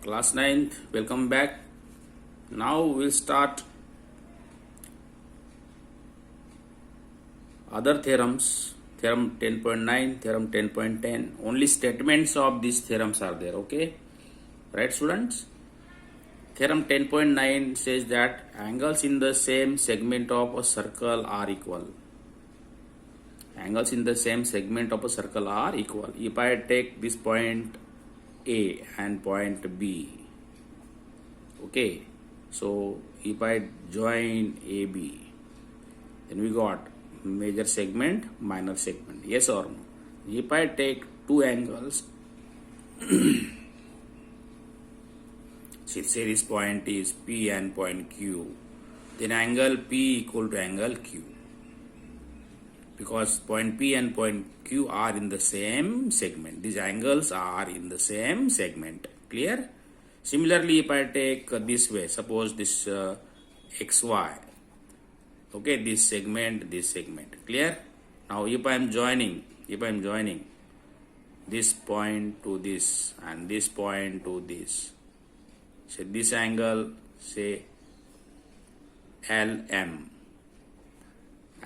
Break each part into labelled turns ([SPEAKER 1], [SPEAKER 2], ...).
[SPEAKER 1] Class 9th, welcome back. Now we'll start other theorems. Theorem 10.9, theorem 10.10. Only statements of these theorems are there, okay? Right, students? Theorem 10.9 says that angles in the same segment of a circle are equal. Angles in the same segment of a circle are equal. If I take this point A and point B, okay, so if I join AB, then we got major segment, minor segment, yes or no? If I take two angles, say this point is P and point Q, then angle P equal to angle Q, because point P and point Q are in the same segment. These angles are in the same segment. Clear? Similarly, if I take this way, suppose this XY, okay, this segment, clear? Now if I am joining this point to this and this point to this, say this angle, say LM,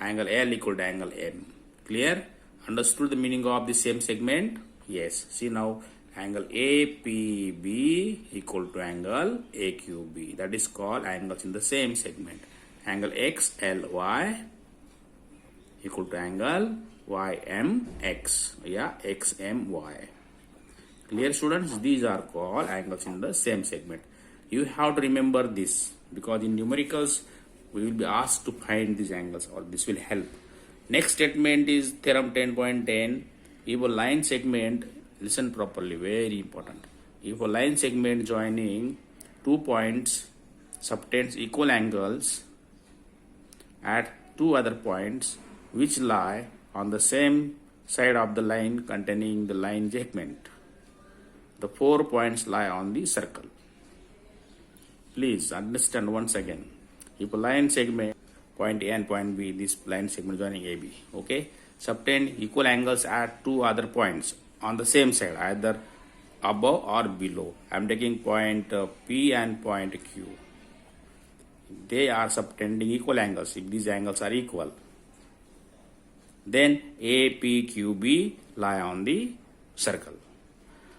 [SPEAKER 1] angle L equal to angle M. Clear? Understood the meaning of the same segment? Yes. See now, angle APB equal to angle AQB. That is called angles in the same segment. Angle XLY equal to angle YMX. Yeah, XMY. Clear, students? These are called angles in the same segment. You have to remember this, because in numericals we will be asked to find these angles, or this will help. Next statement is theorem 10.10. If a line segment, listen properly, very important. If a line segment joining two points subtends equal angles at two other points which lie on the same side of the line containing the line segment, the 4 points lie on the circle. Please understand once again. If a line segment, point A and point B, this line segment joining AB, okay, subtend equal angles at two other points on the same side, either above or below. I am taking point P and point Q. They are subtending equal angles. If these angles are equal, then APQB lie on the circle.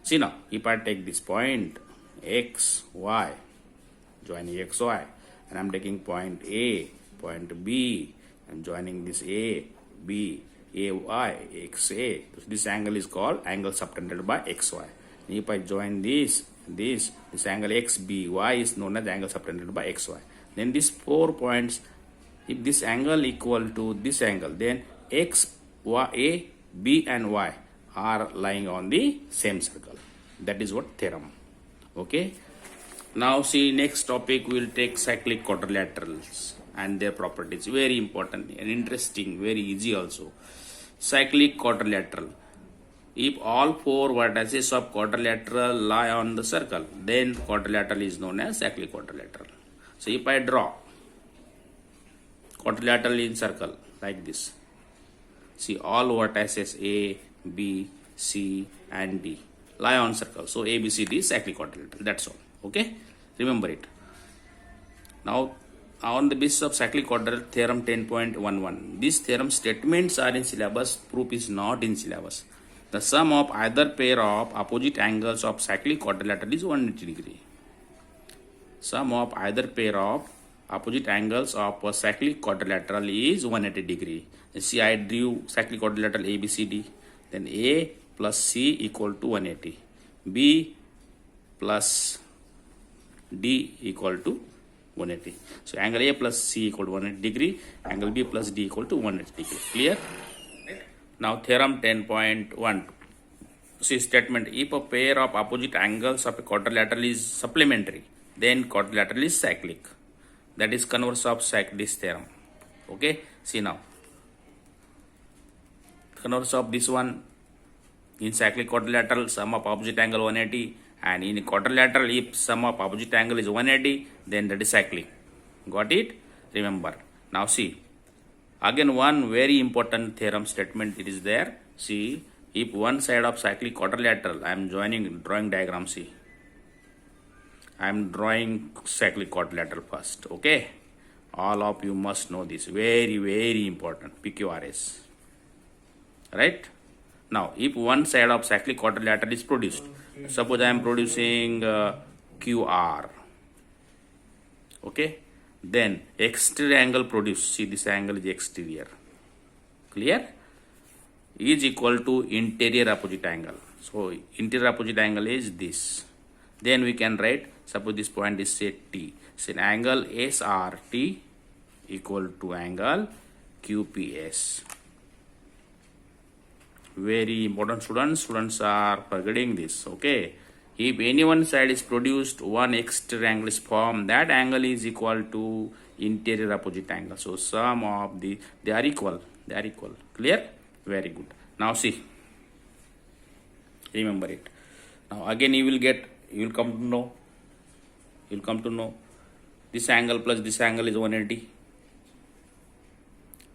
[SPEAKER 1] See now, if I take this point XY, joining XY, and I am taking point A, point B, and joining this A, B, AY, XA. So this angle is called angle subtended by XY. And if I join this angle XBY is known as angle subtended by XY. Then these 4 points, if this angle equal to this angle, then X, Y, A, B and Y are lying on the same circle. That is what theorem. Okay. Now see, next topic we will take cyclic quadrilaterals and their properties. Very important and interesting, very easy also. Cyclic quadrilateral. If all 4 vertices of quadrilateral lie on the circle, then quadrilateral is known as cyclic quadrilateral. So if I draw quadrilateral in circle like this, see all vertices A, B, C and D lie on circle. So A, B, C, D is cyclic quadrilateral. That's all. Okay, remember it. Now on the basis of cyclic quadrilateral, theorem 10.11. These theorem statements are in syllabus, proof is not in syllabus. The sum of either pair of opposite angles of cyclic quadrilateral is 180 degree. Sum of either pair of opposite angles of a cyclic quadrilateral is 180 degree. See, I drew cyclic quadrilateral ABCD. Then A plus C equal to 180. B plus D equal to 180. So angle A plus C equal to 180 degree. Angle B plus D equal to 180 degree. Clear? Now theorem 10.1. See statement, if a pair of opposite angles of a quadrilateral is supplementary, then quadrilateral is cyclic. That is converse of this theorem. Okay, see now. Converse of this one, in cyclic quadrilateral, sum of opposite angle 180, and in quadrilateral, if sum of opposite angle is 180, then that is cyclic. Got it? Remember. Now see, again one very important theorem statement it is there. See, if one side of cyclic quadrilateral, I am drawing diagram, see. I am drawing cyclic quadrilateral first. Okay, all of you must know this. Very, very important. PQRS. Right? Now, if one side of cyclic quadrilateral is produced, suppose I am producing QR. Okay, then exterior angle produced. See, this angle is exterior. Clear? Is equal to interior opposite angle. So interior opposite angle is this. Then we can write, suppose this point is say T. So angle SRT equal to angle QPS. Very important, students. Students are forgetting this. Okay. If any one side is produced, one exterior angle is formed. That angle is equal to interior opposite angle. So sum of they are equal. They are equal. Clear? Very good. Now see. Remember it. Now again you will come to know. You will come to know this angle plus this angle is 180.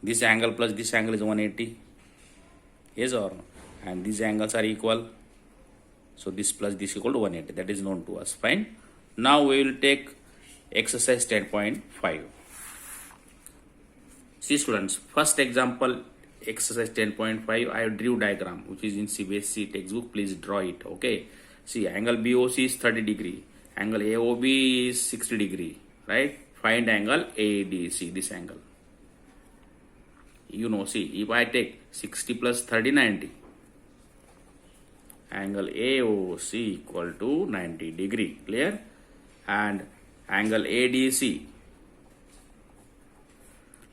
[SPEAKER 1] This angle plus this angle is 180. Yes or no? And these angles are equal. So this plus this equal to 180. That is known to us. Fine. Now we will take exercise 10.5. See students, first example, exercise 10.5, I drew diagram which is in CBSE textbook. Please draw it. Okay. See, angle BOC is 30 degree. Angle AOB is 60 degree. Right. Find angle ADC, this angle. You know, see, if I take 60 plus 30, 90. Angle AOC equal to 90 degree. Clear? And angle ADC.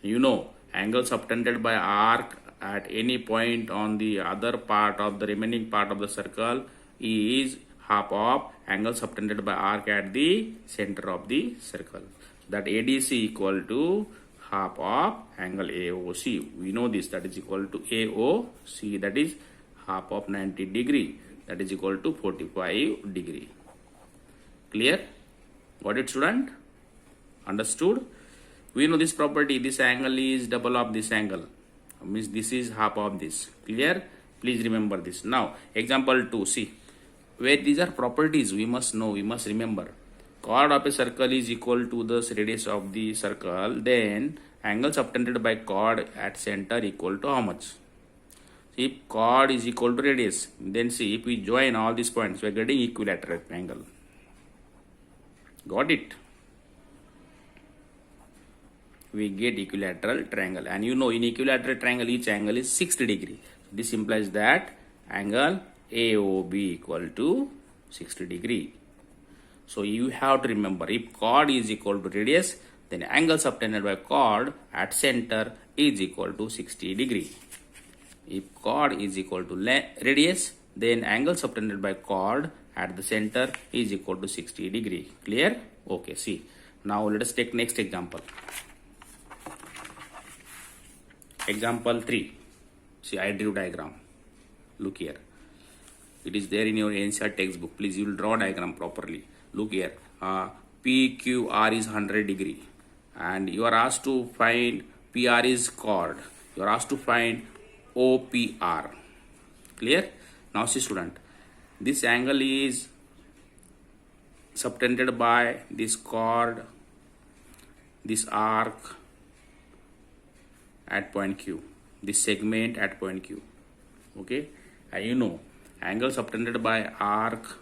[SPEAKER 1] You know, angle subtended by arc at any point on the other part of the remaining part of the circle is half of angle subtended by arc at the center of the circle. That ADC equal to half of angle AOC. We know this, that is equal to AOC, that is half of 90 degree, that is equal to 45 degree. Clear? Got it, student? Understood? We know this property, this angle is double of this angle, means this is half of this. Clear? Please remember this. Now example 2, see, where these are properties we must know, we must remember. Chord of a circle is equal to the radius of the circle, then angle subtended by chord at center equal to how much? If chord is equal to radius, then see, if we join all these points, we are getting equilateral angle. Got it? We get equilateral triangle, and you know in equilateral triangle each angle is 60 degree. This implies that angle AOB equal to 60 degree. So you have to remember, if chord is equal to radius, then angle subtended by chord at center is equal to 60 degree. If chord is equal to radius, then angle subtended by chord at the center is equal to 60 degree. Clear? Okay, see. Now let us take next example. Example 3. See, I drew diagram. Look here. It is there in your NCERT textbook. Please, you will draw diagram properly. Look here. PQR is 100 degree. And you are asked to find PR is chord. You are asked to find OPR. Clear? Now see student. This angle is subtended by this chord, this arc at point Q, this segment at point Q. Okay, and you know angle subtended by arc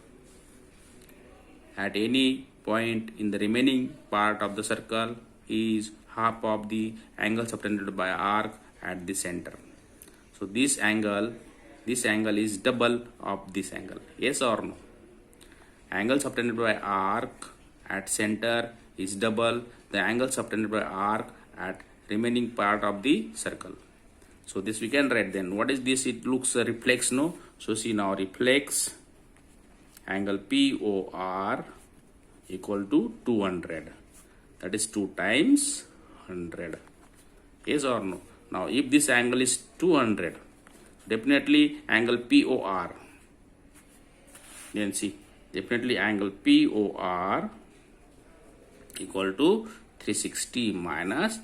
[SPEAKER 1] at any point in the remaining part of the circle is half of the angle subtended by arc at the center. So this angle is double of this angle. Yes or no? Angle subtended by arc at center is double the angle subtended by arc at remaining part of the circle. So this we can write then. What is this? It looks reflex, no? So see now, reflex angle POR equal to 200. That is 2 times 100. Yes or no? Now if this angle is 200, definitely angle POR. Then see, definitely angle POR equal to 360 minus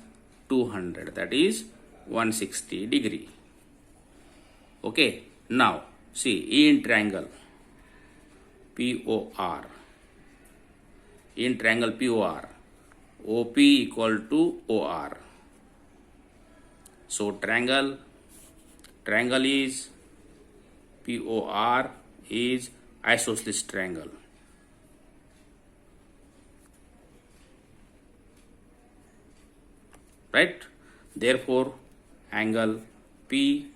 [SPEAKER 1] 200, that is 160 degree. Okay, now see, in triangle POR, in triangle POR. OP equal to OR. So triangle is POR is isosceles triangle. Right? Therefore, angle P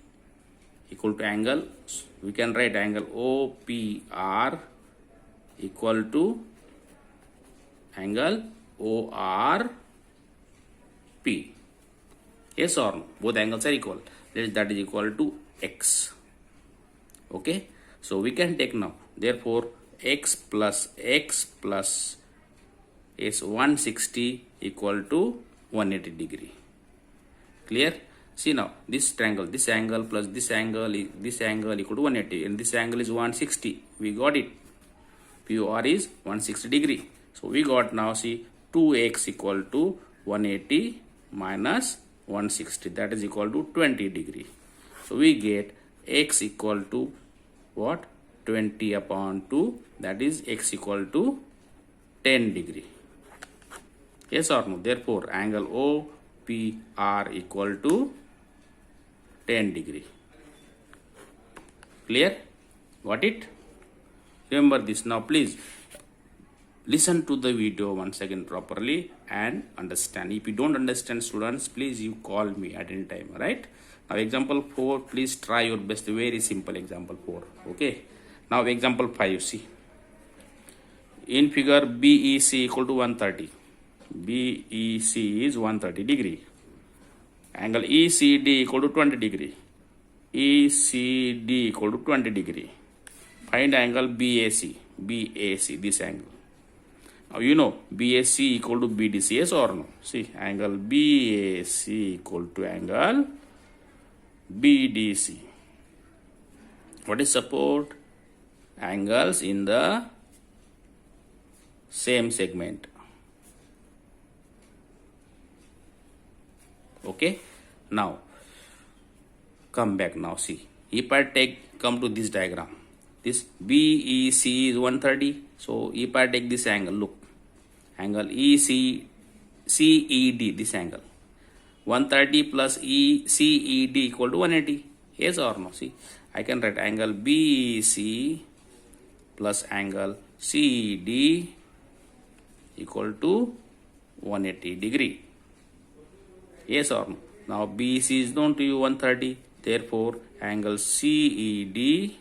[SPEAKER 1] equal to angle, we can write angle OPR equal to angle ORP. Yes or no? Both angles are equal. That is equal to X. Okay. So we can take now. Therefore, X plus is 160 equal to 180 degree. Clear? See now, this triangle, this angle plus this angle equal to 180, and this angle is 160. We got it. POR is 160 degree. So we got now, see, 2x equal to 180 minus 160, that is equal to 20 degree. So we get x equal to what? 20 upon 2, that is x equal to 10 degree. Yes or no? Therefore, angle OPR equal to 10 degree. Clear? Got it? Remember this. Now please listen to the video once again properly and understand. If you don't understand, students, please you call me at any time. Right? Now example 4, please try your best. Very simple example 4. Okay. Now example 5, see. In figure, BEC equal to 130. BEC is 130 degree. Angle ECD equal to 20 degree. ECD equal to 20 degree. Find angle BAC. BAC, this angle. Now you know BAC equal to BDC, yes or no? See, angle BAC equal to angle BDC. What is support? Angles in the same segment. Okay. Now come back now. See, if I come to this diagram, this BEC is 130. So if I take this angle, look, angle CED, this angle 130 plus CED equal to 180. Yes or no? See, I can write angle BEC plus angle CED equal to 180 degree. Yes or no? Now BEC is known to you 130. Therefore, angle CED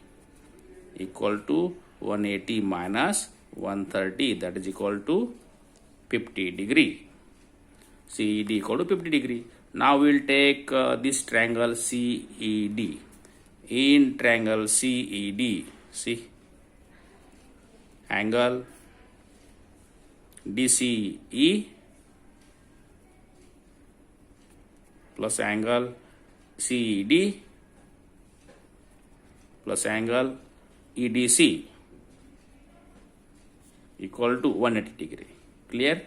[SPEAKER 1] equal to 180 minus 130, that is equal to 50 degree. CED equal to 50 degree. Now we will take this triangle CED. In triangle CED, see, angle DCE plus angle CED plus angle EDC equal to 180 degree. Clear?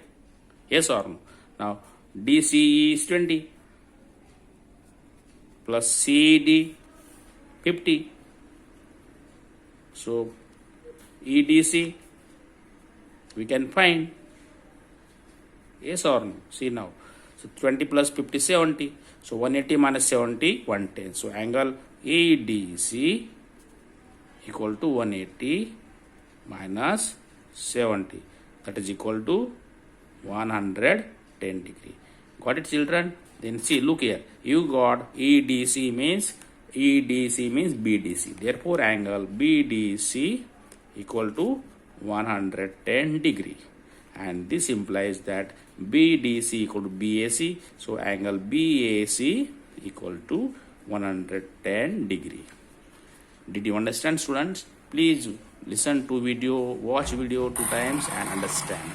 [SPEAKER 1] Yes or no? Now DCE is 20 plus CED 50. So EDC we can find. Yes or no? See now. So 20 plus 50, 70. So 180 minus 70, 110. So angle EDC equal to 180 minus 70. That is equal to 110 degree. Got it, children? Then see, look here. You got EDC means BDC. Therefore, angle BDC equal to 110 degree. And this implies that BDC equal to BAC. So angle BAC equal to 110 degree. Did you understand, students? Please listen to video, watch video 2 times and understand.